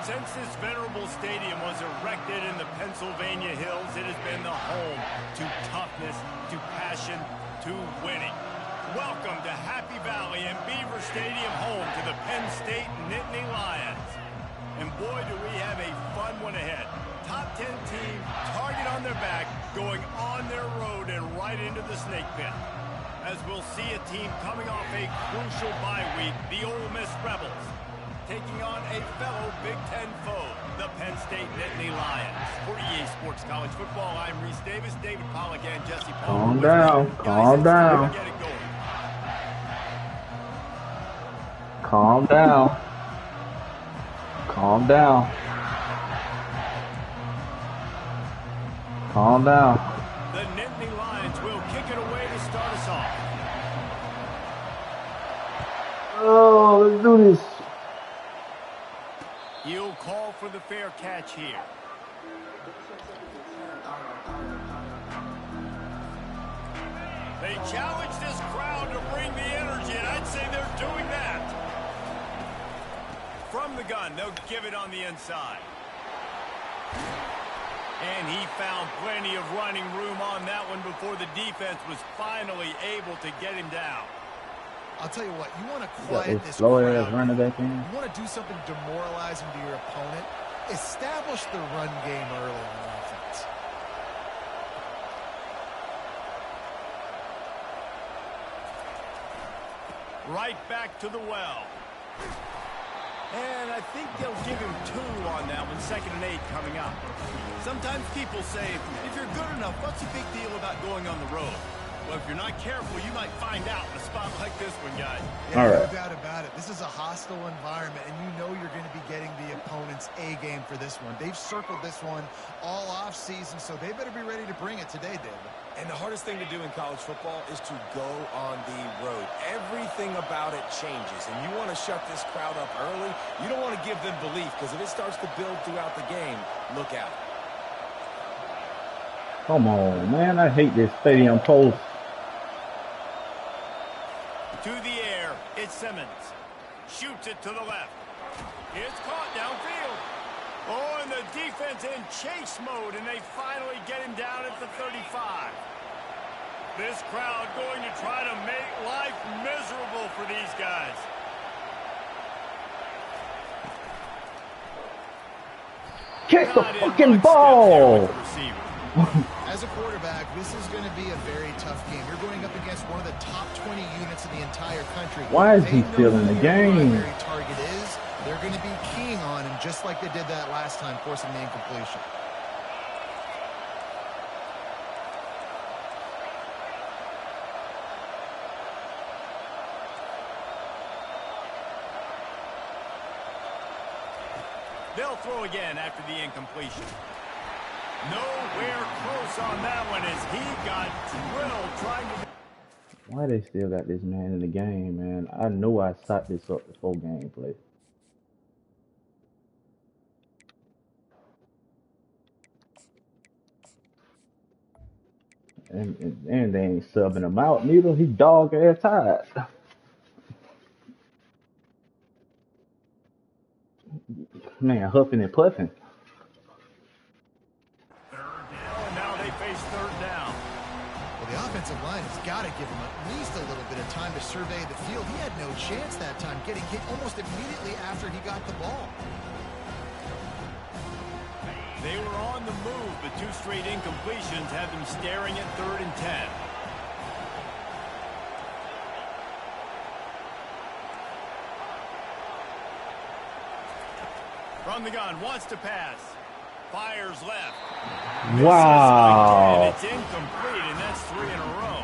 Since this venerable stadium was erected in the Pennsylvania hills, it has been the home to toughness, to passion, to winning. Welcome to Happy Valley and Beaver Stadium, home to the Penn State Nittany Lions. And boy, do we have a fun one ahead. Top 10 team, target on their back, going on their road and right into the snake pit. As we'll see a team coming off a crucial bye week, the Ole Miss Rebels, taking on a fellow Big Ten foe, the Penn State Nittany Lions. For EA Sports College Football, I'm Reese Davis, David Pollack, and Jesse Paul. Calm down, calm down. Calm down. Calm down. Calm down. The Nittany Lions will kick it away to start us off. Oh, let's do this. He'll call for the fair catch here. They challenge this crowd to bring the energy, and I'd say they're doing that. From the gun, they'll give it on the inside. And he found plenty of running room on that one before the defense was finally able to get him down. I'll tell you what, you want to quiet this slow crowd. ass running back in. You want to do something demoralizing to your opponent. Establish the run game early on offense. Right back to the well. And I think they'll give him 2 on that one, 2nd and 8 coming up. Sometimes people say, if you're good enough, what's the big deal about going on the road? Well, if you're not careful, you might find out in a spot like this one, guys. Yeah, no doubt about it. This is a hostile environment, and you know you're going to be getting the opponent's A game for this one. They've circled this one all off season, so they better be ready to bring it today, David. And the hardest thing to do in college football is to go on the road. Everything about it changes, and you want to shut this crowd up early. You don't want to give them belief, because if it starts to build throughout the game, look out. Come on, man. I hate this stadium post. To the air, it's Simmons. Shoots it to the left. It's caught downfield. Oh, and the defense in chase mode, and they finally get him down at the 35. This crowd going to try to make life miserable for these guys. Kick the fucking ball! As a quarterback, this is going to be a very tough game. You're going up against one of the top 20 units in the entire country. Why is he still in the game? Primary target is. They're going to be keying on him just like they did that last time, forcing the incompletion. They'll throw again after the incompletion. Nowhere close on that one as he got drilled trying to... Why they still got this man in the game, man? I know I stopped this up before gameplay. And they ain't subbing him out neither. He dog ass tired. Man, huffing and puffing. Now they face 3rd down. Well, the offensive line has got to give him at least a little bit of time to survey the field. He had no chance that time, getting hit almost immediately after he got the ball. They were on the move, but 2 straight incompletions had them staring at 3rd and 10. From the gun, wants to pass. Fires left. Wow. It's incomplete, and that's 3 in a row.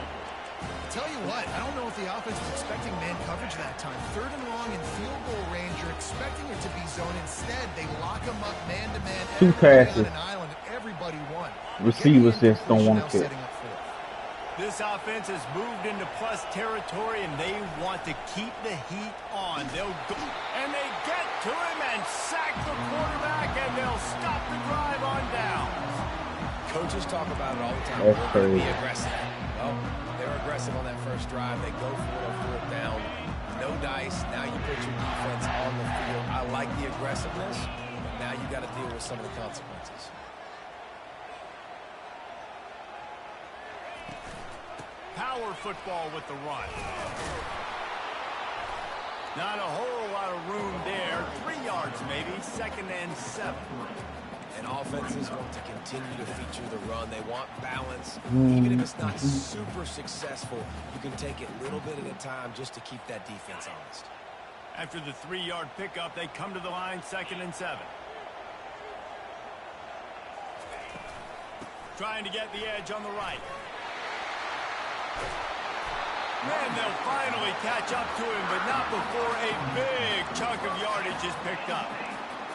Tell you what, I don't know if the offense was expecting man coverage that time. 3rd and long in field goal range. You're expecting it to be zone. Instead, they lock him up man-to-man. 2 passes. On an island, everybody won. Receivers just don't want to catch. This offense has moved into plus territory, and they want to keep the heat on. They'll go, and they get to him and sack the quarterback, and they'll stop the drive on down. Coaches talk about it all the time. That's They're going to crazy. be aggressive. Well, they're aggressive on that first drive. They go for it on 4th down. No dice. Now you put your defense on the field. I like the aggressiveness. with some of the consequences. Power football with the run. Not a whole lot of room there. 3 yards maybe, 2nd and 7. And offenses want to continue to feature the run. They want balance. Even if it's not super successful, you can take it little bit at a time just to keep that defense honest. After the 3-yard pickup, they come to the line, 2nd and 7. Trying to get the edge on the right. And they'll finally catch up to him, but not before a big chunk of yardage is picked up.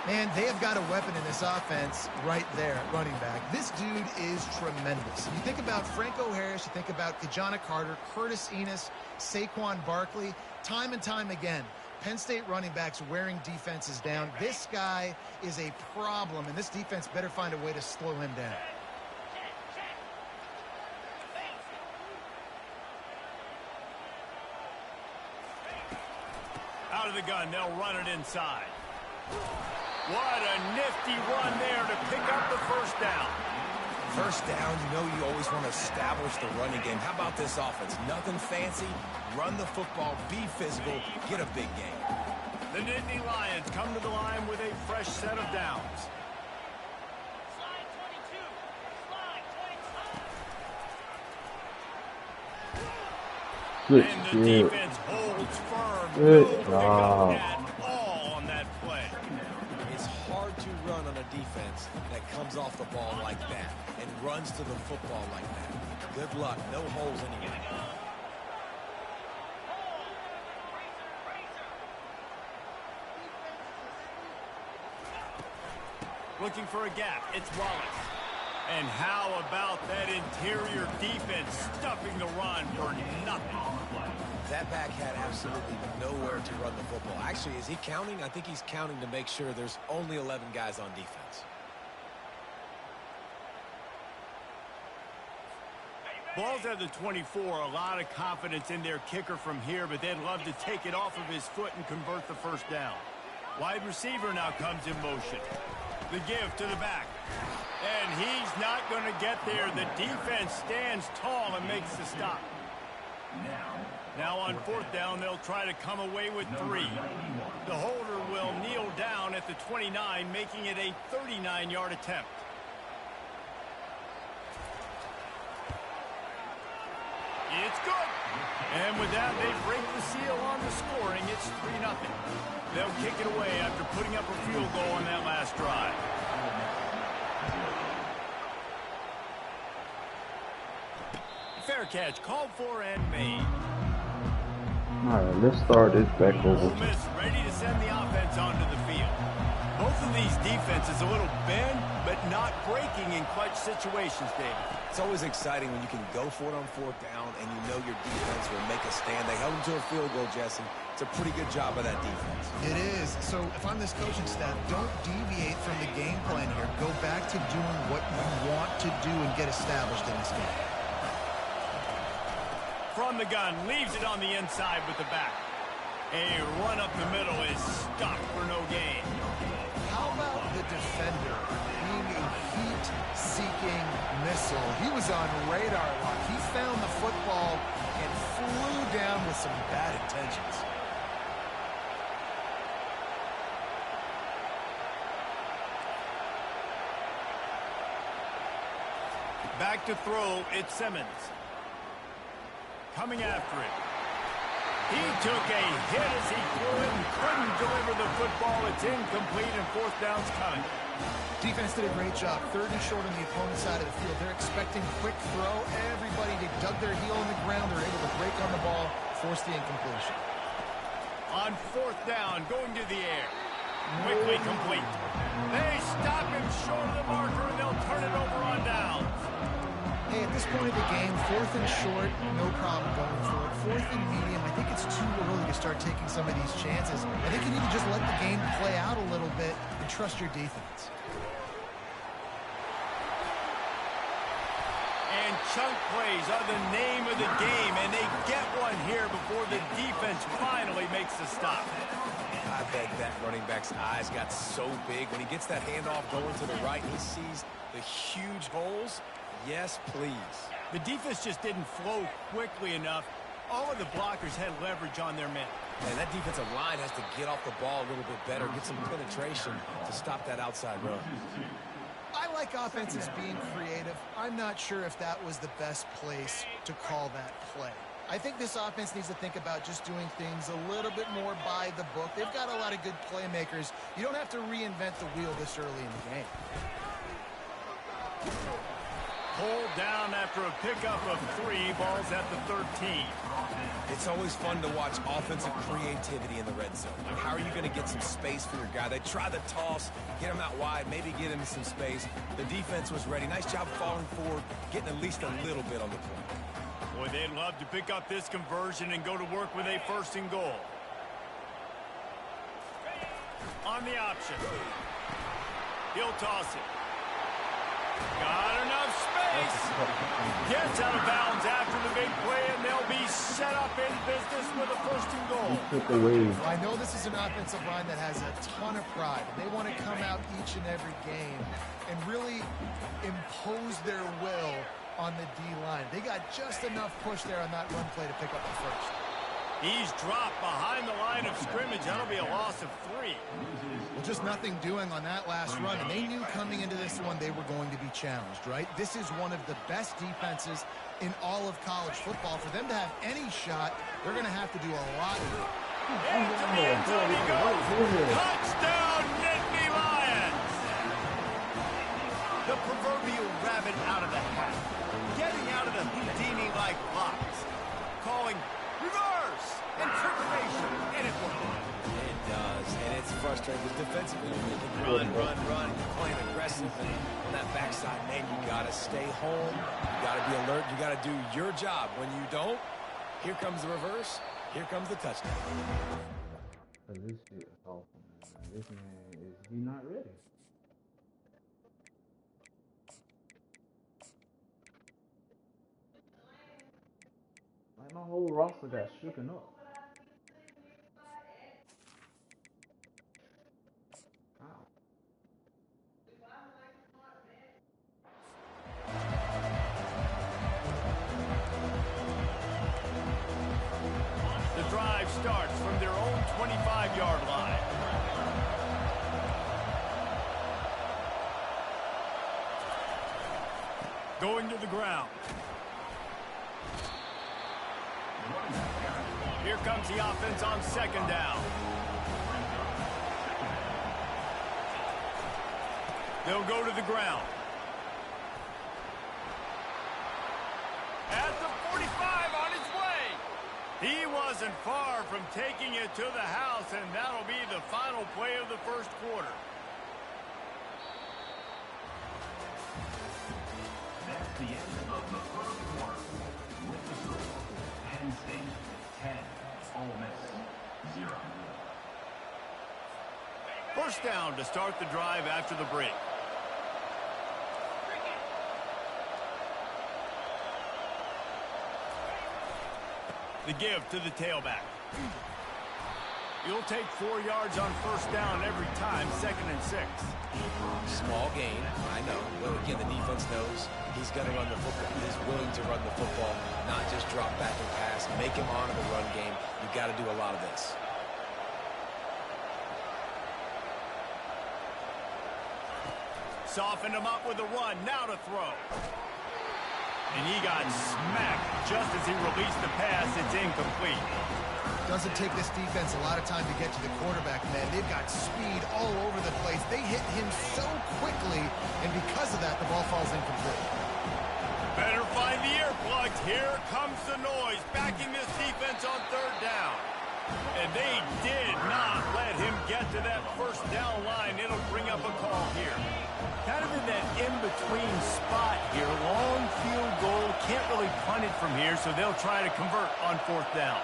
Man, they have got a weapon in this offense right there at running back. This dude is tremendous. You think about Franco Harris, you think about Kajana Carter, Curtis Enos, Saquon Barkley, time and time again. Penn State running backs wearing defenses down. This guy is a problem, and this defense better find a way to slow him down. Out of the gun, they'll run it inside. What a nifty run there to pick up the first down. First down, you know you always want to establish the running game. How about this offense? Nothing fancy. Run the football, be physical, get a big game. The Nittany Lions come to the line with a fresh set of downs. Slide 22. Slide 22. Good And the shit. defense holds firm. Good No pickup job. at all on that play. It's hard to run on a defense that comes off the ball like that and runs to the football like that. Good luck. No holes anywhere. Looking for a gap. It's Wallace. And how about that interior defense stuffing the run for nothing? That back had absolutely nowhere to run the football. Actually, is he counting? I think he's counting to make sure there's only 11 guys on defense. Ball's at the 24. A lot of confidence in their kicker from here, but they'd love to take it off of his foot and convert the first down. Wide receiver now comes in motion. The give to the back. And he's not going to get there. The defense stands tall and makes the stop. Now on 4th down, they'll try to come away with 3. The holder will kneel down at the 29, making it a 39-yard attempt. It's good. And with that, they break the seal on the scoring. It's 3-0. They'll kick it away after putting up a field goal on that last drive. Fair catch called for and made. Alright, let's start this back over. Ole Miss ready to send the offense onto the field. Both of these defenses a little bend, but not breaking in clutch situations, David. It's always exciting when you can go for it on 4th down and you know your defense will make a stand. They held them to a field goal, Jesse. It's a pretty good job of that defense. It is. So if I'm this coaching staff, don't deviate from the game plan here. Go back to doing what you want to do and get established in this game. From the gun, leaves it on the inside with the back. A run up the middle is stopped for no gain. How about the defender being a heat-seeking missile? He was on radar lock. He found the football and flew down with some bad intentions. Back to throw, it's Simmons. Coming after it. He took a hit as he threw it and couldn't deliver the football. It's incomplete and 4th down's coming. Defense did a great job. 3rd and short on the opponent's side of the field. They're expecting quick throw. Everybody dug their heel in the ground. They're able to break on the ball, force the incompletion. On 4th down, going to the air. Quickly complete. They stop him short of the marker and they'll turn it over on downs. Hey, at this point of the game, 4th and short, no problem going for it. 4th and medium, I think it's too early to start taking some of these chances. I think you need to just let the game play out a little bit and trust your defense. And chunk plays are the name of the game, and they get one here before the defense finally makes the stop. I bet that running back's eyes got so big when he gets that handoff going to the right and he sees the huge holes. Yes, please. The defense just didn't flow quickly enough. All of the blockers had leverage on their men. And that defensive line has to get off the ball a little bit better, get some penetration to stop that outside run. I like offenses being creative. I'm not sure if that was the best place to call that play. I think this offense needs to think about just doing things a little bit more by the book. They've got a lot of good playmakers. You don't have to reinvent the wheel this early in the game. Pulled down after a pickup of 3, balls at the 13. It's always fun to watch offensive creativity in the red zone. How are you going to get some space for your guy? They try the toss, get him out wide, maybe get him some space. The defense was ready. Nice job falling forward, getting at least a little bit on the play. Boy, they'd love to pick up this conversion and go to work with a 1st and goal. On the option. He'll toss it. Got enough space. Gets out of bounds after the big play, and they'll be set up in business with a 1st and goal. Took away. I know this is an offensive line that has a ton of pride. They want to come out each and every game and really impose their will on the D-line. They got just enough push there on that run play to pick up the 1st. He's dropped behind the line of scrimmage. That'll be a loss of 3. Well, just nothing doing on that last run, and they knew coming into this one they were going to be challenged, right? This is one of the best defenses in all of college football. For them to have any shot, they're going to have to do a lot of it. Into the end zone he goes. Touchdown, Nittany Lions! The proverbial rabbit out of the hat. Getting out of the Houdini-like box. Calling reverse and trickeration, and it worked. It does, and it's frustrating because defensively you can run, playing aggressive, and on that backside, man, you got to stay home, you got to be alert, you got to do your job. When you don't, here comes the reverse, here comes the touchdown. This shit is awful, man. This man he's not ready. Like my whole roster got shooken up. Wow. The drive starts from their own 25-yard line. Going to the ground. Here comes the offense on 2nd down. They'll go to the ground. At the 45 on his way. He wasn't far from taking it to the house, and that'll be the final play of the 1st quarter. That's the end of the 1st quarter. With the score, Penn State 10, Ole Miss 0. 1st down to start the drive after the break. The give to the tailback. You'll take 4 yards on 1st down every time, 2nd and 6. Small gain, I know, but again, the defense knows he's going to run the football. He's willing to run the football, not just drop back and pass, make him honor the run game. You've got to do a lot of this. Softened him up with a run, now to throw. And he got smacked just as he released the pass. It's incomplete. Doesn't take this defense a lot of time to get to the quarterback, man. They've got speed all over the place. They hit him so quickly, and because of that, the ball falls incomplete. Better find the earplugs. Here comes the noise, backing this defense on 3rd down. And they did not let him get to that 1st down line. It'll bring up a call here. Kind of in that in-between spot here. Long field goal. Can't really punt it from here, so they'll try to convert on 4th down.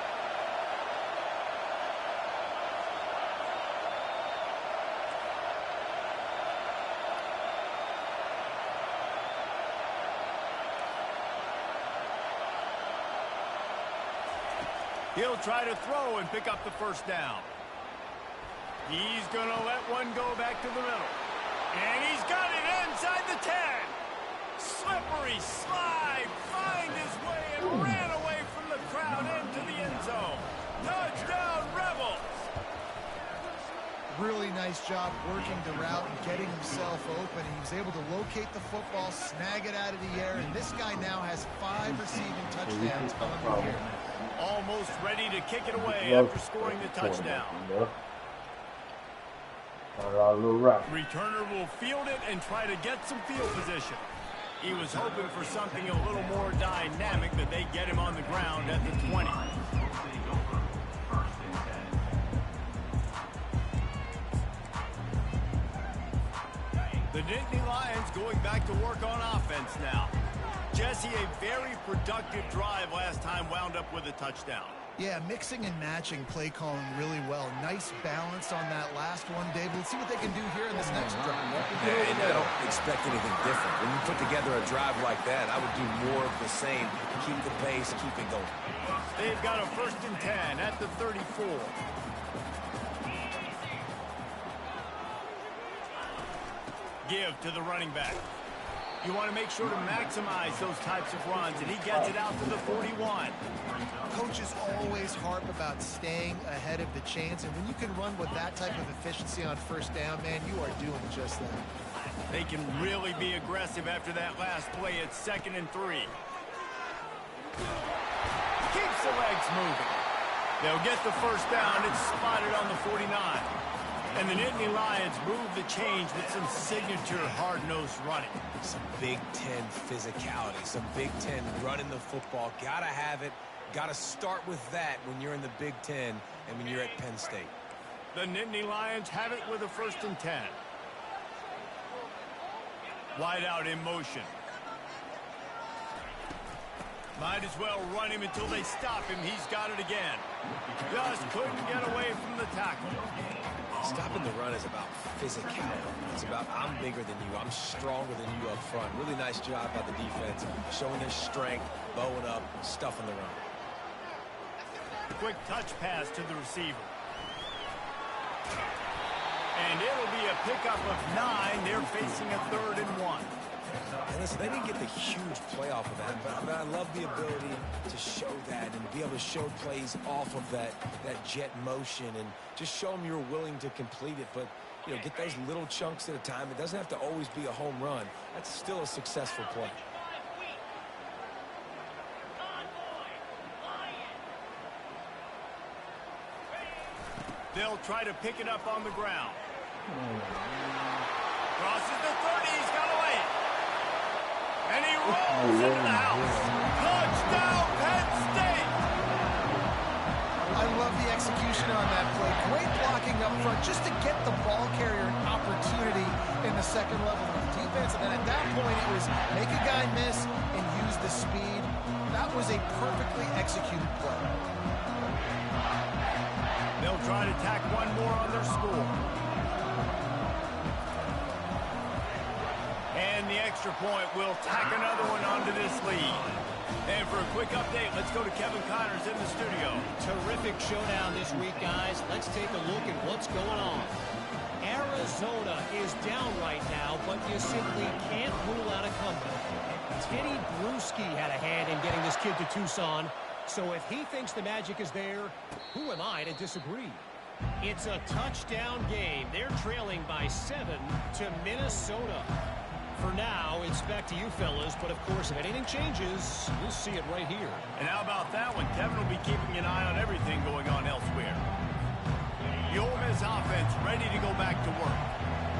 He'll try to throw and pick up the first down. He's going to let one go back to the middle. And he's got it inside the 10. Slippery slide, find his way and ran away from the crowd into the end zone. Touchdown, Rebels! Really nice job working the route and getting himself open. He was able to locate the football, snag it out of the air, and this guy now has 5 receiving touchdowns on the year. Almost ready to kick it away after scoring the touchdown. Returner will field it and try to get some field position. He was hoping for something a little more dynamic, but they get him on the ground at the 20. The Nittany Lions going back to work on offense now. Jesse, a very productive drive last time wound up with a touchdown. Yeah, mixing and matching play calling really well. Nice balance on that last one, David. Let's see what they can do here in this next drive. And I don't expect anything different. When you put together a drive like that, I would do more of the same. Keep the pace, keep it going. They've got a 1st and 10 at the 34. Give to the running back. You want to make sure to maximize those types of runs, and he gets it out to the 41. Coaches always harp about staying ahead of the chains, and when you can run with that type of efficiency on 1st down, man, you are doing just that. They can really be aggressive after that last play. It's 2nd and 3. Keeps the legs moving. They'll get the 1st down. It's spotted on the 49. And the Nittany Lions move the change with some signature hard-nosed running. Some Big Ten physicality, some Big Ten running the football. Gotta have it. Gotta start with that when you're in the Big Ten and when you're at Penn State. The Nittany Lions have it with a 1st and 10. Wide out in motion. Might as well run him until they stop him. He's got it again. Just couldn't get away from the tackle. Stopping the run is about physicality. It's about I'm bigger than you. I'm stronger than you up front. Really nice job by the defense, showing their strength, bowing up, stuffing the run. Quick touch pass to the receiver. And it'll be a pickup of 9. They're facing a 3rd and 1. And listen, they didn't get the huge play off of that, but I love the ability to show that and be able to show plays off of that jet motion and just show them you're willing to complete it. But, you know, get those little chunks at a time. It doesn't have to always be a home run. That's still a successful play. They'll try to pick it up on the ground. Crosses the 30. He's got away. And he rolls into the house. Touchdown, Penn State! I love the execution on that play. Great blocking up front just to get the ball carrier an opportunity in the 2nd level of defense. And then at that point, it was make a guy miss and use the speed. That was a perfectly executed play. They'll try to tack one more on their score. And the extra point will tack another one onto this lead. And for a quick update, let's go to Kevin Connors in the studio. Terrific showdown this week, guys. Let's take a look at what's going on. Arizona is down right now, but you simply can't rule out a comeback. Teddy Bruschi had a hand in getting this kid to Tucson, so if he thinks the magic is there, who am I to disagree? It's a touchdown game. They're trailing by 7 to Minnesota. For now, it's back to you fellas, but of course, if anything changes, you'll see it right here. And how about that one? Kevin will be keeping an eye on everything going on elsewhere. The Ole Miss offense ready to go back to work.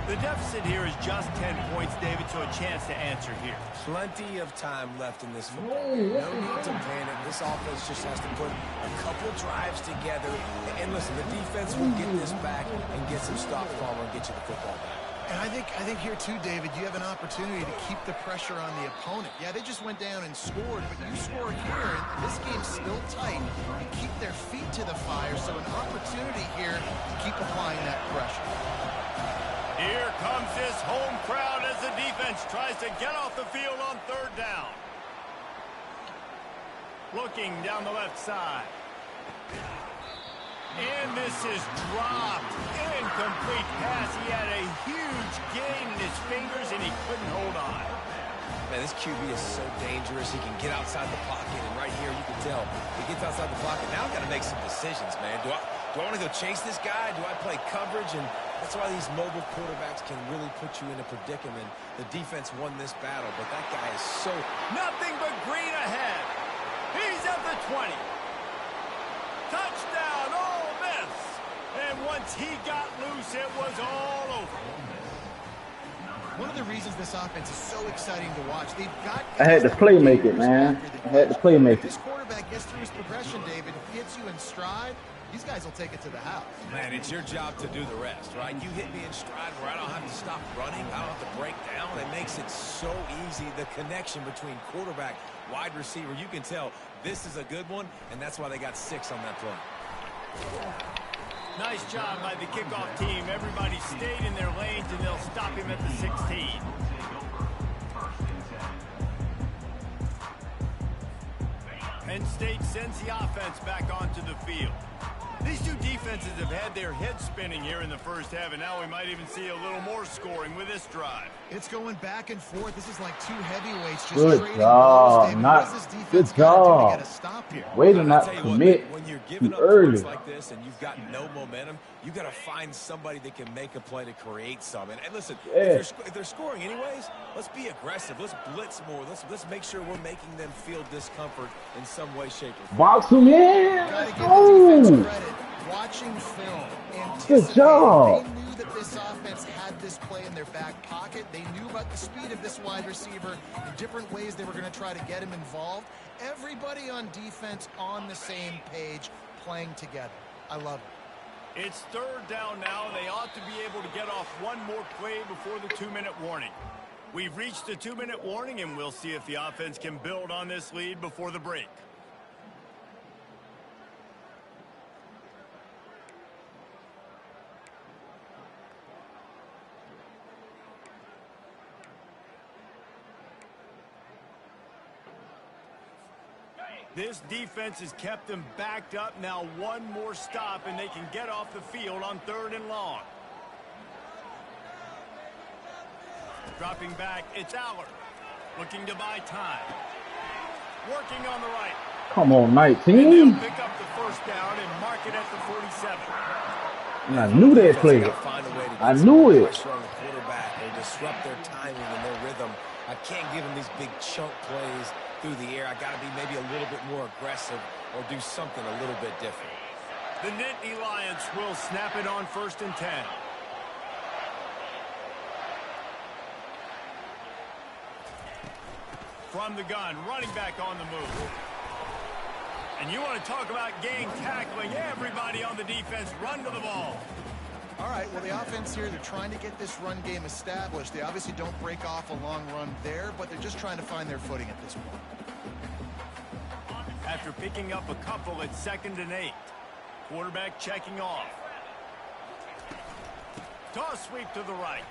The deficit here is just 10 points, David, so a chance to answer here. Plenty of time left in this football game. No need to panic. This offense just has to put a couple drives together. And listen, the defense will get this back and get some stops forward and get you the football back. And I think here too, David, you have an opportunity to keep the pressure on the opponent. Yeah, they just went down and scored, but you score here, and this game's still tight. You keep their feet to the fire, so an opportunity here to keep applying that pressure. Here comes this home crowd as the defense tries to get off the field on 3rd down. Looking down the left side. And this is dropped. Incomplete pass. He had a huge gain in his fingers, and he couldn't hold on. Man, this QB is so dangerous. He can get outside the pocket, and right here you can tell he gets outside the pocket. Now I've got to make some decisions, man. Do I want to go chase this guy? Do I play coverage? And that's why these mobile quarterbacks can really put you in a predicament. The defense won this battle, but that guy is so... Nothing but green ahead. He's at the 20. Touchdown, Ole Miss. And once he got loose, it was all over. One of the reasons this offense is so exciting to watch, they've got... I had to play make it, man. I had to play make it. This quarterback gets through his progression, David. If he hits you in stride, these guys will take it to the house. Man, it's your job to do the rest, right? You hit me in stride where I don't have to stop running. I don't have to break down. It makes it so easy. The connection between quarterback, wide receiver, you can tell this is a good one, and that's why they got 6 on that play. Nice job by the kickoff team. Everybody stayed in their lanes, and they'll stop him at the 16. Penn State sends the offense back onto the field. These two defenses have had their heads spinning here in the first half, and now we might even see a little more scoring with this drive. It's going back and forth. This is like two heavyweights just Good trading job. blows, David. Not- What does this defense good gotta do job. to get a stop here? Way to I'll not tell you commit what, when you're giving too up early. points like this and you've got no momentum, you got to find somebody that can make a play to create some. And listen, Yeah. if they're scoring anyways, let's be aggressive. Let's blitz more. Let's make sure we're making them feel discomfort in some way, shape, or form. Box him in. Gotta Let's give the defense go. credit. Watching film, Good job. They knew that this offense had this play in their back pocket. They knew about the speed of this wide receiver and different ways they were going to try to get him involved. Everybody on defense on the same page, playing together. I love it. It's third down now. They ought to be able to get off one more play before the 2-minute warning. We've reached the 2-minute warning, and we'll see if the offense can build on this lead before the break. This defense has kept them backed up. Now one more stop, and they can get off the field on 3rd and long. Dropping back, it's Aller. Looking to buy time. Working on the right. Come on, And 19. they'll pick up the first down and mark it at the 47. And I knew that play. Gotta find a way to get I some knew it. pressure on the quarterback or disrupt their timing and their rhythm. I can't give them these big chunk plays through the air. I got to be maybe a little bit more aggressive or do something a little bit different. The Nittany Lions will snap it on 1st and 10. From the gun, running back on the move. And you want to talk about gang tackling. Everybody on the defense run to the ball. All right, well, the offense here, they're trying to get this run game established. They obviously don't break off a long run there, but they're just trying to find their footing at this point. After picking up a couple at 2nd and 8. Quarterback checking off. Toss sweep to the right.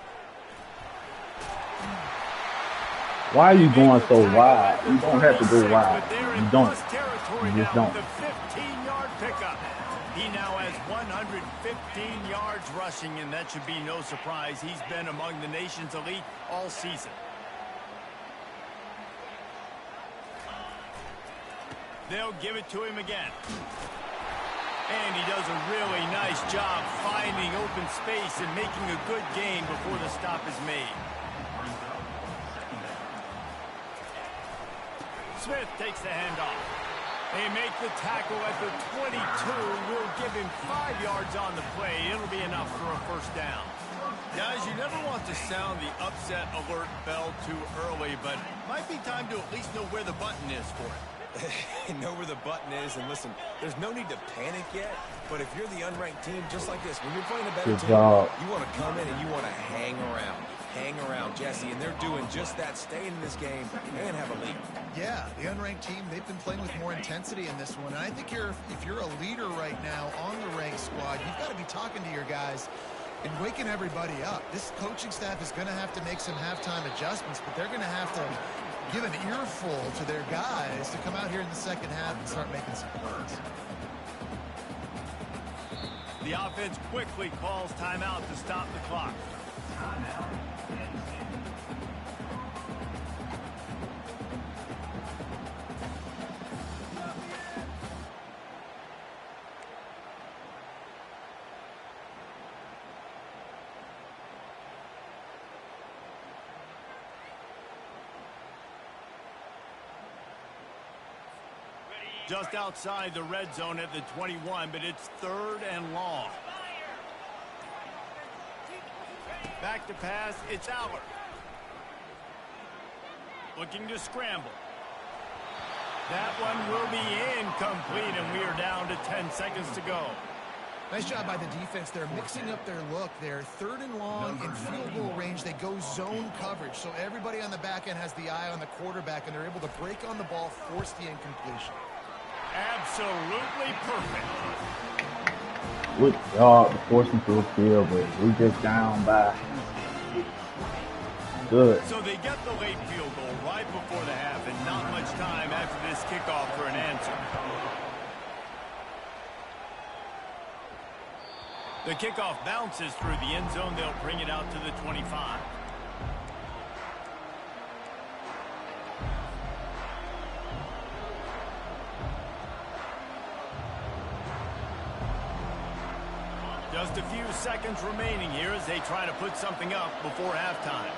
Why are you going so wide? You don't have to go wide. But they're in You don't. plus territory You just now don't. with the 15-yard pickup. He now has 115 yards rushing, and that should be no surprise. He's been among the nation's elite all season. They'll give it to him again. And he does a really nice job finding open space and making a good gain before the stop is made. Smith takes the handoff. They make the tackle at the 22. We'll give him 5 yards on the play. It'll be enough for a first down. Guys, you never want to sound the upset alert bell too early, but might be time to at least know where the button is for it. Know where the button is, and listen, there's no need to panic yet, but if you're the unranked team, just like this, when you're playing a better Good team, job. you want to come in and you want to hang around, Jesse, and they're doing just that, staying in this game and have a lead. Yeah, the unranked team, they've been playing with more intensity in this one. And I think if you're a leader right now on the ranked squad, you've got to be talking to your guys and waking everybody up. This coaching staff is going to have to make some halftime adjustments, but they're going to have to give an earful to their guys to come out here in the second half and start making some plays. the offense quickly calls timeout to stop the clock. Just outside the red zone at the 21, but it's 3rd and long. Back to pass, it's Aller. Looking to scramble. That one will be incomplete, and we are down to 10 seconds to go. Nice job by the defense. They're mixing up their look. They're 3rd and long in field goal range. They go zone coverage, so everybody on the back end has the eye on the quarterback, and they're able to break on the ball, force the incompletion. Absolutely perfect. Good job to force him to the field, but we just down by. Good. So they get the late field goal right before the half, and not much time after this kickoff for an answer. The kickoff bounces through the end zone. They'll bring it out to the 25. Just a few seconds remaining here as they try to put something up before halftime.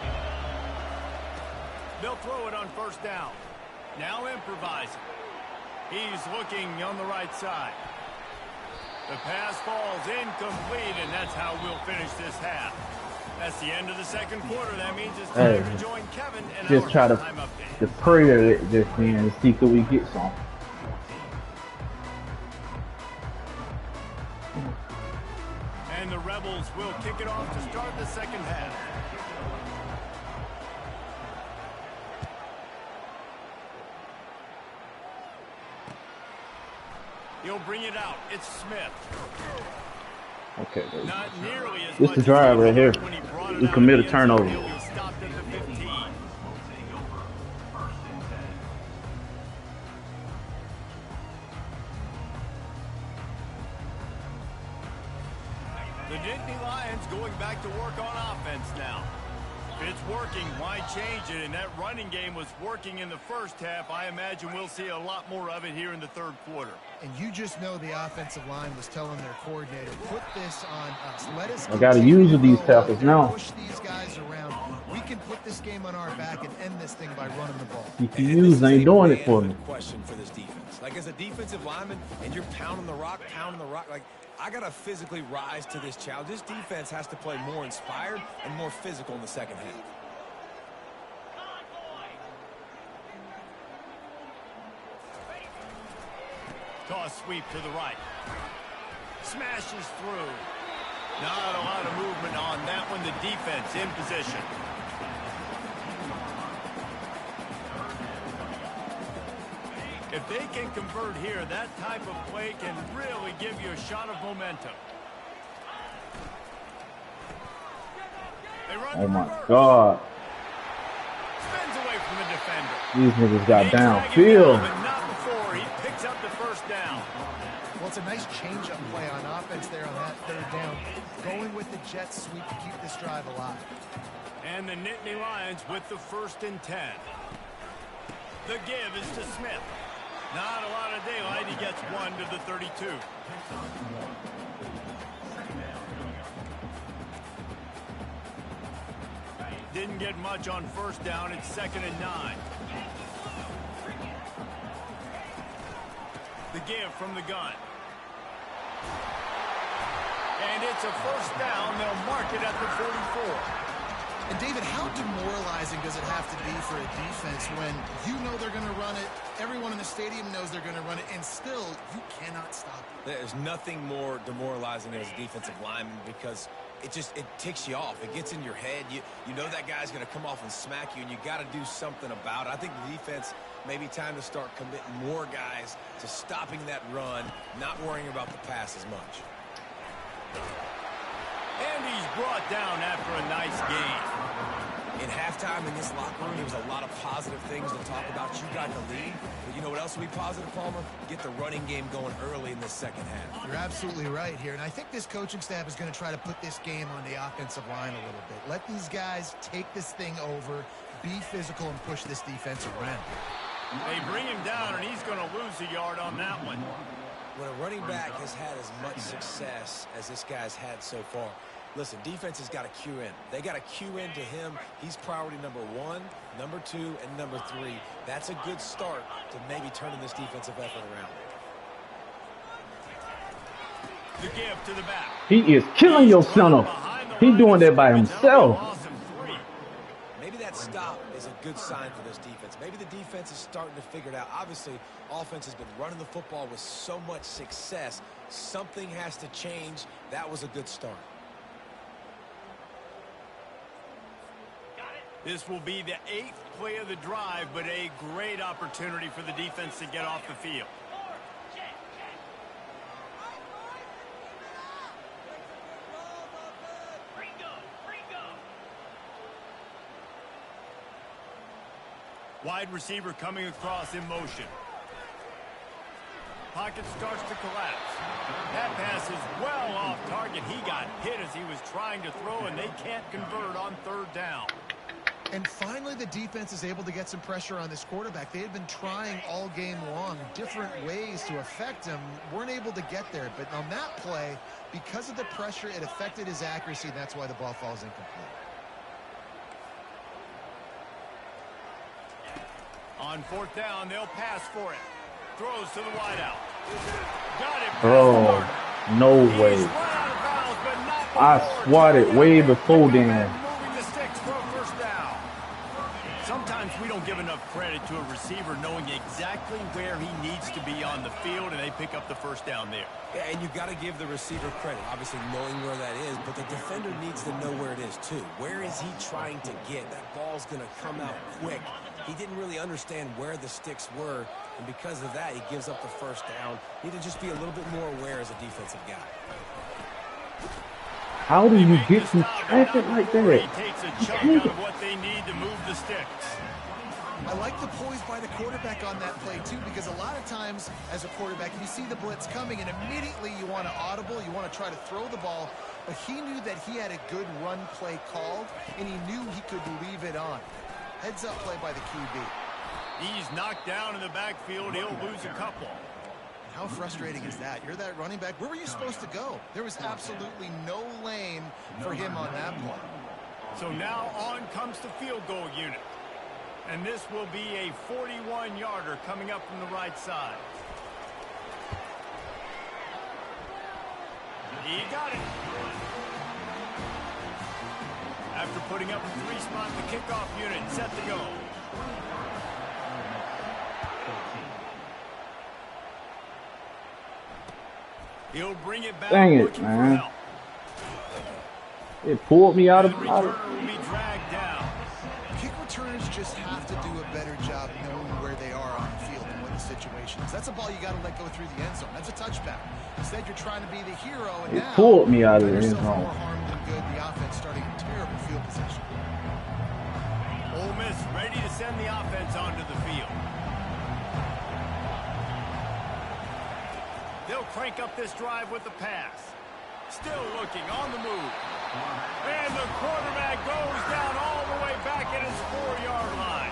They'll throw it on 1st down. Now improvising. He's looking on the right side. The pass falls incomplete, and that's how we'll finish this half. That's the end of the 2nd quarter. That means it's time to join Kevin and just our try to time update. the prayer it just in and see could we get some. And the Rebels will kick it off to start the 2nd half. He'll bring it out. It's Smith. Okay, Not nearly as this much the drive as right here. when he brought it We out commit of a the end zone. turnover. He'll be stopped at the 15. The Nittany Lions going back to work on offense now. If it's working, why change it? And that running game was working in the 1st half. I imagine we'll see a lot more of it here in the 3rd quarter. And you just know the offensive line was telling their coordinator, put this on us. Let us I got to use these tackles now. push these guys around. We can put this game on our back and end this thing by running the ball. TCUs ain't doing it for me. Question for this defense. Like, as a defensive lineman, and you're pounding the rock, like, I got to physically rise to this challenge. This defense has to play more inspired and more physical in the 2nd half. Toss sweep to the right. Smashes through. Not a lot of movement on that one. The defense in position. If they can convert here, that type of play can really give you a shot of momentum. They run Oh my reverse. God. Spins away from the defender. These niggas got They drag him downfield. down, but not before he picks up the 1st down. Well, it's a nice change-up play on offense there on that 3rd down. Going with the jet sweep to keep this drive alive. And the Nittany Lions with the 1st and 10. The give is to Smith. Not a lot of daylight. He gets one to the 32. Didn't get much on 1st down. It's 2nd and 9. The give from the gun. And it's a 1st down. They'll mark it at the 44. And, David, how demoralizing does it have to be for a defense when you know they're going to run it, everyone in the stadium knows they're going to run it, and still you cannot stop it? There's nothing more demoralizing as a defensive lineman because it ticks you off. It gets in your head. You know that guy's going to come off and smack you, and you got to do something about it. I think the defense maybe time to start committing more guys to stopping that run, not worrying about the pass as much. And he's brought down after a nice gain. In halftime in this locker room, there was a lot of positive things to talk about. You got the lead. But you know what else will be positive, Palmer? Get the running game going early in the second half. You're absolutely right here. And I think this coaching staff is going to try to put this game on the offensive line a little bit. Let these guys take this thing over, be physical, and push this defense around. They bring him down, and he's going to lose a yard on that one. When a running back has had as much success as this guy's had so far, listen, defense has got to cue in. They got to cue in to him. He's priority number 1, number 2, and number 3. That's a good start to maybe turning this defensive effort around. The give to the back. He is killing your center. He doing that by himself. Maybe that stop is a good sign for this defense. Maybe the defense is starting to figure it out. Obviously, offense has been running the football with so much success. Something has to change. That was a good start. This will be the 8th play of the drive, but a great opportunity for the defense to get off the field. Wide receiver coming across in motion. Pocket starts to collapse. That pass is well off target. He got hit as he was trying to throw, and they can't convert on 3rd down. And finally, the defense is able to get some pressure on this quarterback. They had been trying all game long different ways to affect him. Weren't able to get there. But on that play, because of the pressure, it affected his accuracy, and that's why the ball falls incomplete. On 4th down, they'll pass for it. Throws to the wideout. Got it. Oh, no way. I swatted way before then. Moving the sticks for a 1st down. Sometimes we don't give enough credit to a receiver knowing exactly where he needs to be on the field, and they pick up the 1st down there. Yeah, and you got to give the receiver credit, obviously knowing where that is, but the defender needs to know where it is too. Where is he trying to get? That ball's going to come out quick. He didn't really understand where the sticks were, and because of that, he gives up the 1st down. Need to just be a little bit more aware as a defensive guy. How do you get some traffic like that? He takes a chunk out of what they need to move the sticks. I like the poise by the quarterback on that play, too, because a lot of times as a quarterback, you see the blitz coming, and immediately you want to audible, you want to try to throw the ball, but he knew that he had a good run play called, and he knew he could leave it on. Heads-up play by the QB. He's knocked down in the backfield. He'll lose a couple. How frustrating is that? You're that running back. Where were you supposed to go? There was absolutely no lane for him on that play. So now on comes the field goal unit. And this will be a 41-yarder coming up from the right side. He got it. After putting up a 3-spot, the kickoff unit set to go. He'll bring it back. Dang it, man. It pulled me out of the out. Returner will be dragged down. Kick returners just have to do a better job knowing where they are on the field and what the situation is. That's a ball you got to let go through the end zone. That's a touchback. Instead, you're trying to be the hero, and It now pulled me out of the end more zone. harm than good. The offense starting in terrible field position. Ole Miss ready to send the offense onto the field. They'll crank up this drive with the pass. Still looking on the move. And the quarterback goes down all the way back at his 4-yard line.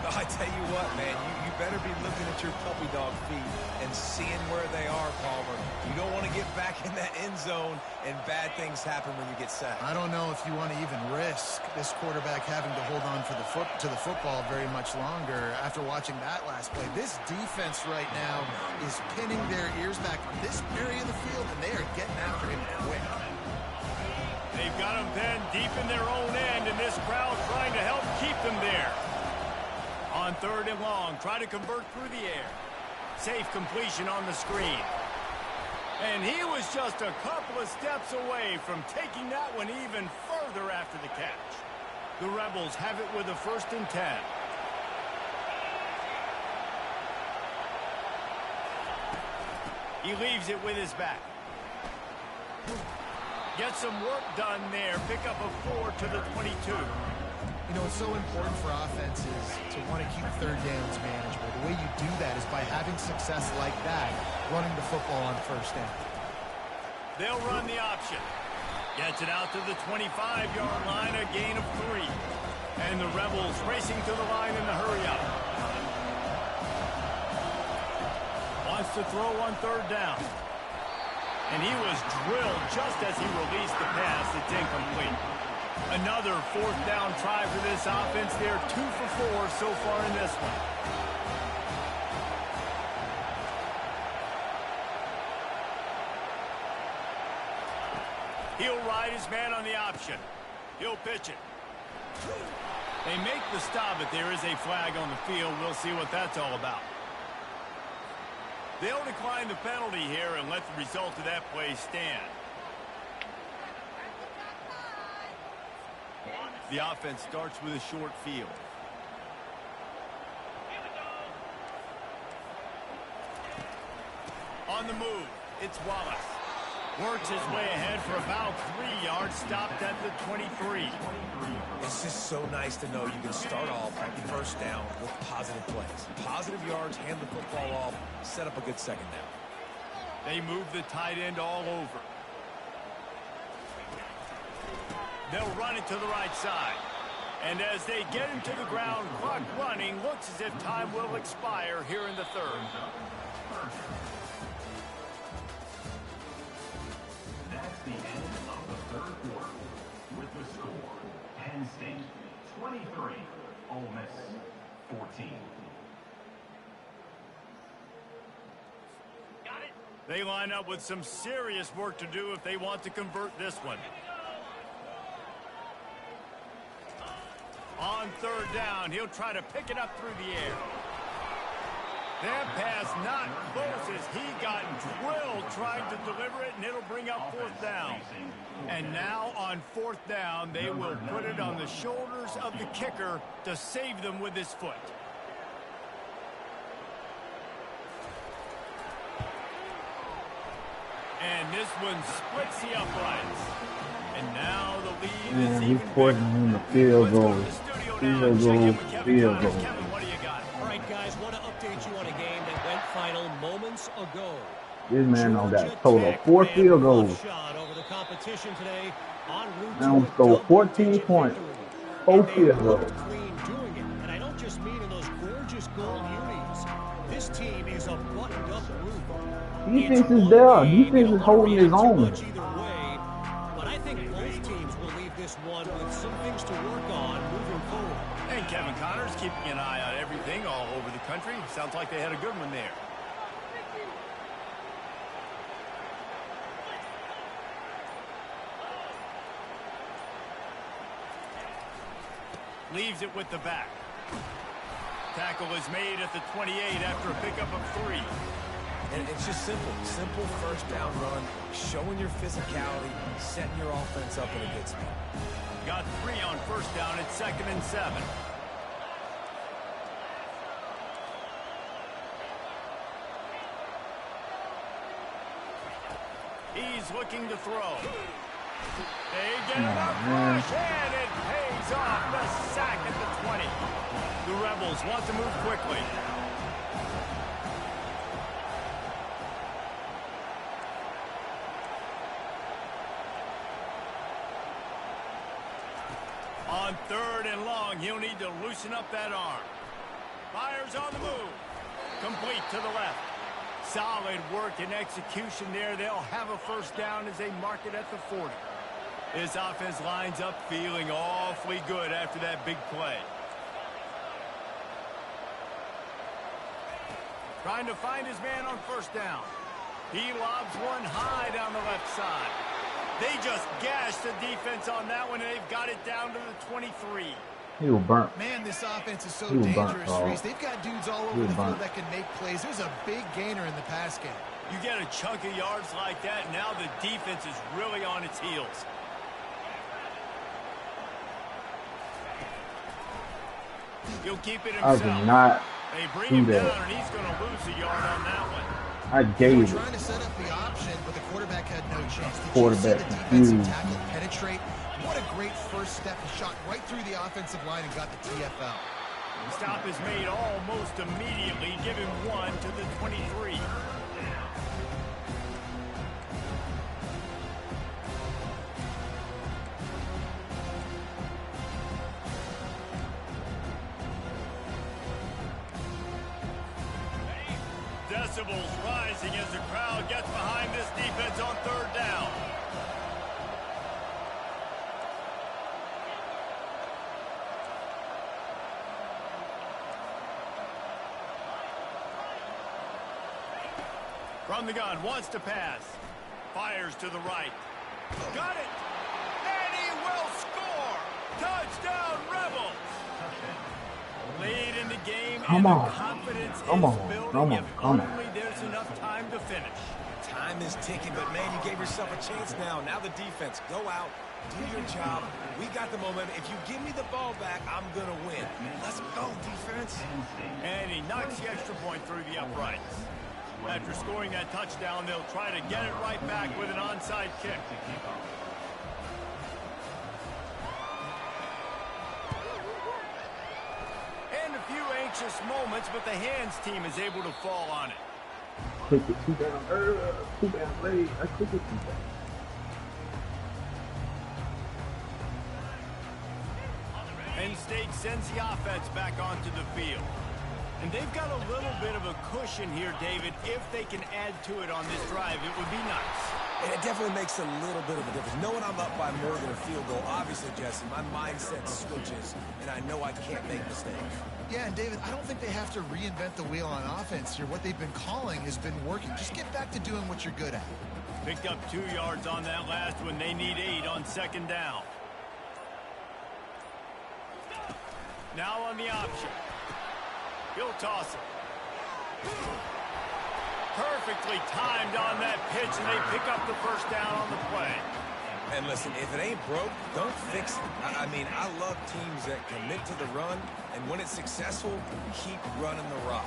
I tell you what, man, you better be looking at your puppy dog feet and seeing where they are, Palmer. You don't want to get back in that end zone and bad things happen when you get sacked. I don't know if you want to even risk this quarterback having to hold on to the football very much longer after watching that last play. This defense right now is pinning their ears back on this area of the field, and they are getting after him quick. They've got him then deep in their own end, and this crowd trying to help keep them there. On 3rd and long, try to convert through the air. Safe completion on the screen. And he was just a couple of steps away from taking that one even further after the catch. The Rebels have it with a 1st and 10. He leaves it with his back. Get some work done there. Pick up a 4 to the 22. You know, it's so important for offenses to want to keep third downs manageable. The way you do that is by having success like that, running the football on first down. They'll run the option. Gets it out to the 25-yard line, a gain of 3. And the Rebels racing to the line in the hurry-up. Wants to throw on third down. And he was drilled just as he released the pass. It's incomplete. Another fourth down try for this offense. They're 2 for 4 so far in this one. He'll ride his man on the option. He'll pitch it. They make the stop, but there is a flag on the field. We'll see what that's all about. They'll decline the penalty here and let the result of that play stand. The offense starts with a short field. On the move, it's Wallace. Works his way ahead for about 3 yards, stopped at the 23. It's just so nice to know you can start off at first down with positive plays. Positive yards, hand the football off, set up a good second down. They move the tight end all over. They'll run it to the right side. And as they get him to the ground, clock running, looks as if time will expire here in the third. That's the end of the third quarter. With the score, Penn State 23, Ole Miss 14. They line up with some serious work to do if they want to convert this one. On third down, he'll try to pick it up through the air. That pass not close as he got drilled trying to deliver it, and it'll bring up fourth down. And now on fourth down, they will put it on the shoulders of the kicker to save them with his foot. And this one splits the uprights. And now the lead is even forcing him to field goal. Field goal. Field goal. Kevin, what do you got? All right, guys, want to update you on a game that went final moments ago. This man on that Georgia total Tech 4 ran field goals. roughshod over the competition today, en route Now to a scored 14 double-digit points. victory. 4 And they field looked goals. clean doing it. And I don't just mean in those gorgeous gold unis. This team is a buttoned-up group. Defense is there. Defense is holding his own. But I think both teams will leave this one with some things to work on moving forward. And Kevin Connors keeping an eye on everything all over the country. Sounds like they had a good one there. Leaves it with the back. Tackle is made at the 28 after a pickup of 3. And it's just simple. Simple first down run, showing your physicality, setting your offense up in a good spot. Got 3 on first down at 2nd and 7. He's looking to throw. They get enough rush, and it pays off. The sack at the 20. The Rebels want to move quickly. On 3rd and long, he'll need to loosen up that arm. Fires on the move. Complete to the left. Solid work and execution there. They'll have a first down as they mark it at the 40. This offense lines up feeling awfully good after that big play. Trying to find his man on first down. He lobs one high down the left side. They just gashed the defense on that one, and they've got it down to the 23. He was burnt. Man, this offense is so He was burnt, dangerous, dog. Reese. They've got dudes all over was the field burnt. that can make plays. There's a big gainer in the pass game. You get a chunk of yards like that, now the defense is really on its heels. He'll keep it I himself. did not They bring do him that. down, and he's going to lose a yard on that one. I They gave were it. trying to set up the option, but the quarterback had no chance. Did Quarterback you see the defensive confused. tackle penetrate What a great first step. He shot right through the offensive line and got the TFL. The stop is made almost immediately, giving 1 to the 23. Decibels rising as the crowd gets behind this defense on third down. From the gun, wants to pass. Fires to the right. Got it! And he will score! Touchdown, Rebels! Late in the game, and the confidence is building if only there's enough time to finish. Time is ticking, but man, you gave yourself a chance now. Now the defense, go out, do your job. We got the momentum. If you give me the ball back, I'm going to win. Let's go, defense. And he knocks the extra point through the uprights. After scoring that touchdown, they'll try to get it right back with an onside kick. And a few anxious moments, but the hands team is able to fall on it. Click it 2 down, 2 down late. I click it 2 down. Penn State sends the offense back onto the field. And they've got a little bit of a cushion here, David. If they can add to it on this drive, it would be nice. And it definitely makes a little bit of a difference. Knowing I'm up by more than a field goal, obviously, Jesse, my mindset switches, and I know I can't make mistakes. Yeah, and David, I don't think they have to reinvent the wheel on offense here. What they've been calling has been working. Just get back to doing what you're good at. Picked up 2 yards on that last one. They need 8 on second down. Now on the option. He'll toss it. Perfectly timed on that pitch, and they pick up the first down on the play. And listen, if it ain't broke, don't fix it. I mean, I love teams that commit to the run, and when it's successful, keep running the rock.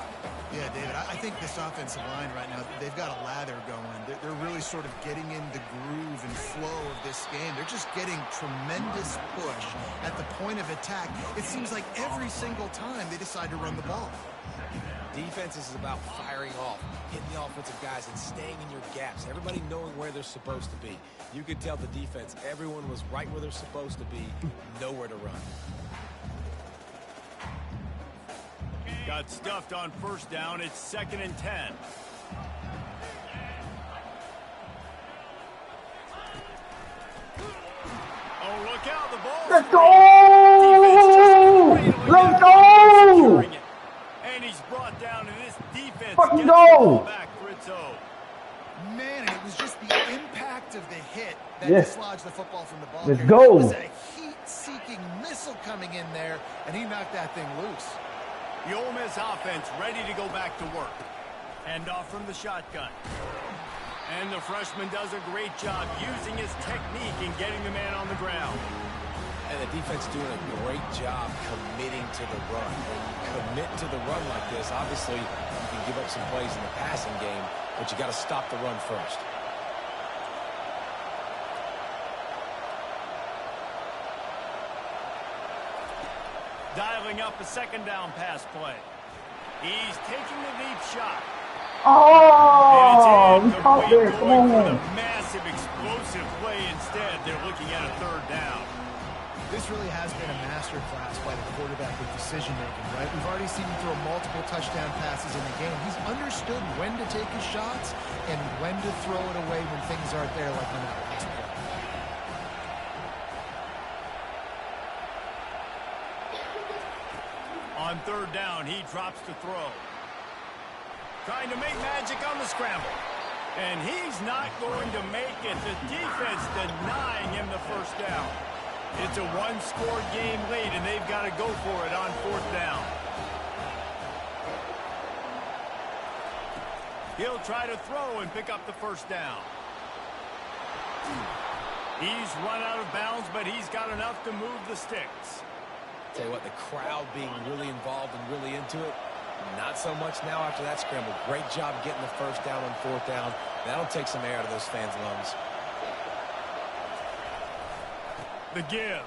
Yeah, David, I think this offensive line right now, they've got a lather going. They're really sort of getting in the groove and flow of this game. They're just getting tremendous push at the point of attack. It seems like every single time they decide to run the ball. Defense is about firing off, hitting the offensive guys, and staying in your gaps. Everybody knowing where they're supposed to be. You could tell the defense, everyone was right where they're supposed to be, nowhere to run. Got stuffed on first down. It's 2nd and 10. Oh, look out. The ball. Let's go! Let's go! And he's brought down, and this defense fucking gets the ball back for its own. Man, and it was just the impact of the hit that Yes. dislodged the football from the ball. Let's carrier. go. It was a heat-seeking missile coming in there, and he knocked that thing loose. The Ole Miss offense ready to go back to work. Hand off from the shotgun. And the freshman does a great job using his technique and getting the man on the ground. And the defense doing a great job committing to the run. When you commit to the run like this, obviously you can give up some plays in the passing game, but you got to stop the run first. Dialing up a second down pass play. He's taking the deep shot. Oh, we And caught it's there. incomplete, Come going for on. the massive explosive play instead. They're looking at a third down. This really has been a masterclass by the quarterback with decision-making, right? We've already seen him throw multiple touchdown passes in the game. He's understood when to take his shots and when to throw it away when things aren't there, like on that last play. On third down, he drops to throw. Trying to make magic on the scramble. And he's not going to make it. The defense denying him the first down. It's a one-score game late, and they've got to go for it on fourth down. He'll try to throw and pick up the first down. He's run out of bounds, but he's got enough to move the sticks. Tell you what, the crowd being really involved and really into it, not so much now after that scramble. Great job getting the first down on fourth down. That'll take some air out of those fans' lungs. The give.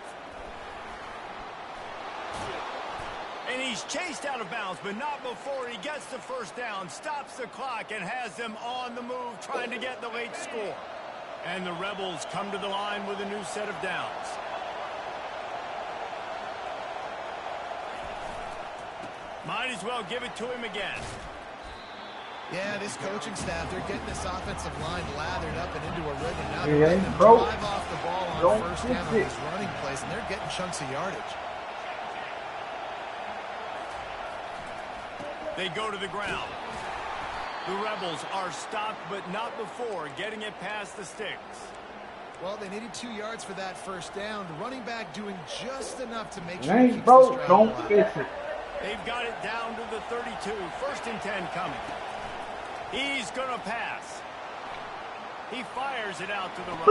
And he's chased out of bounds, but not before he gets the first down, stops the clock, and has them on the move trying to get the late score. And the Rebels come to the line with a new set of downs. Might as well give it to him again. Yeah, this coaching staff, they're getting this offensive line lathered up and into a rhythm. Now they're Yeah, letting them bro. drive off the ball on Don't first down on fix it. this running plays, and they're getting chunks of yardage. They go to the ground. The Rebels are stopped, but not before getting it past the sticks. Well, they needed 2 yards for that first down. The running back doing just enough to make sure Hey, he keeps bro, this drive don't alive. fix it. They've got it down to the 32. First and 10 coming. He's going to pass. He fires it out to the right.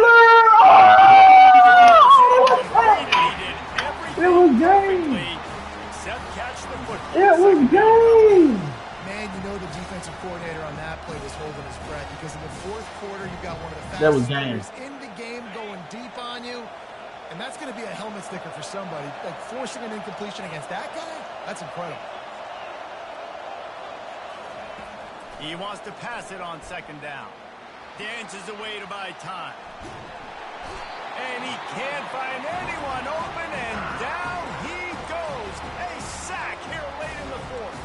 He did everything It was game. perfectly except catch the football. It was game. Man, you know the defensive coordinator on that play was holding his breath because in the fourth quarter, you got one of the That was fastest game. players in the game going deep on you. And that's going to be a helmet sticker for somebody. Like forcing an incompletion against that guy, that's incredible. He wants to pass it on second down. Dances away to buy time. And he can't find anyone open, and down he goes. A sack here late in the fourth.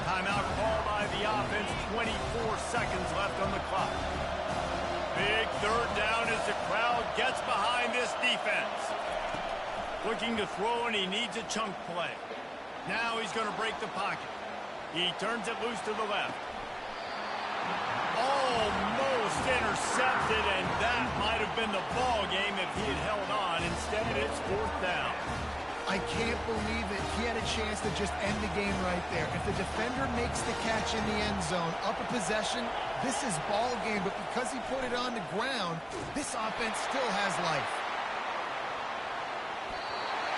Timeout called by the offense. 24 seconds left on the clock. Big third down as the crowd gets behind this defense. Looking to throw, and he needs a chunk play. Now he's going to break the pocket. He turns it loose to the left. Almost intercepted, and that might have been the ball game if he had held on. Instead, it's fourth down. I can't believe it. He had a chance to just end the game right there. If the defender makes the catch in the end zone, up a possession, this is ball game. But because he put it on the ground, this offense still has life.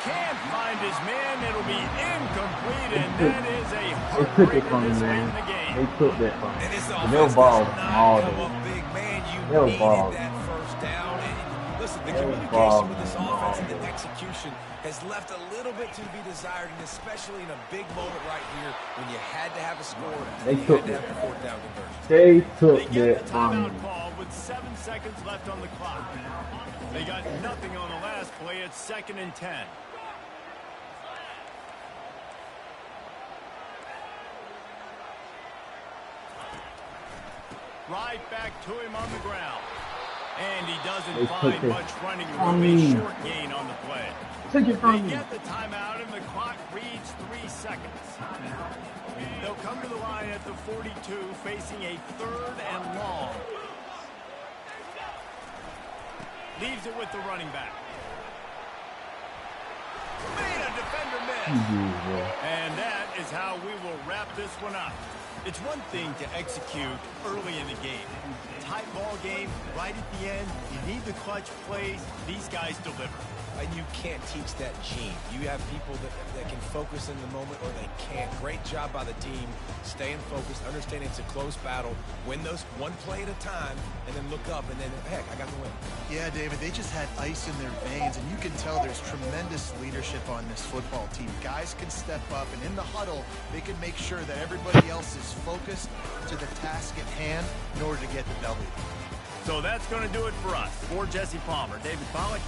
Can't find his man. It'll be incomplete, and that is a They took it heartbreaker from this me, late man. in the game. They took that from me. And this They offense balls does all not come day. up big, man. You They were needed balls. that first down. And listen, the They were communication balls. with this offense and the execution has left a little bit to be desired, and especially in a big moment right here when you had to have a score They and you took had to it. have the fourth down conversion. They took They get that the from timeout me. call with 7 seconds left on the clock. They got nothing on the last play. It's 2nd and 10. Right back to him on the ground. And he doesn't They find took it much running from room. A me. short gain on the play. Took it They from me. get the timeout, and the clock reads 3 seconds. They'll come to the line at the 42, facing a 3rd and long. Leaves it with the running back. Made a defender miss. And that is how we will wrap this one up. It's one thing to execute early in the game. Tight ball game, right at the end. You need the clutch plays. These guys deliver. And you can't teach that gene. You have people that can focus in the moment or they can't. Great job by the team, staying focused, understanding it's a close battle, win those one play at a time, and then look up, and then, heck, I got the win. Yeah, David, they just had ice in their veins, and you can tell there's tremendous leadership on this football team. Guys can step up, and in the huddle, they can make sure that everybody else is focused to the task at hand in order to get the W. So that's going to do it for us. For Jesse Palmer, David Pollack.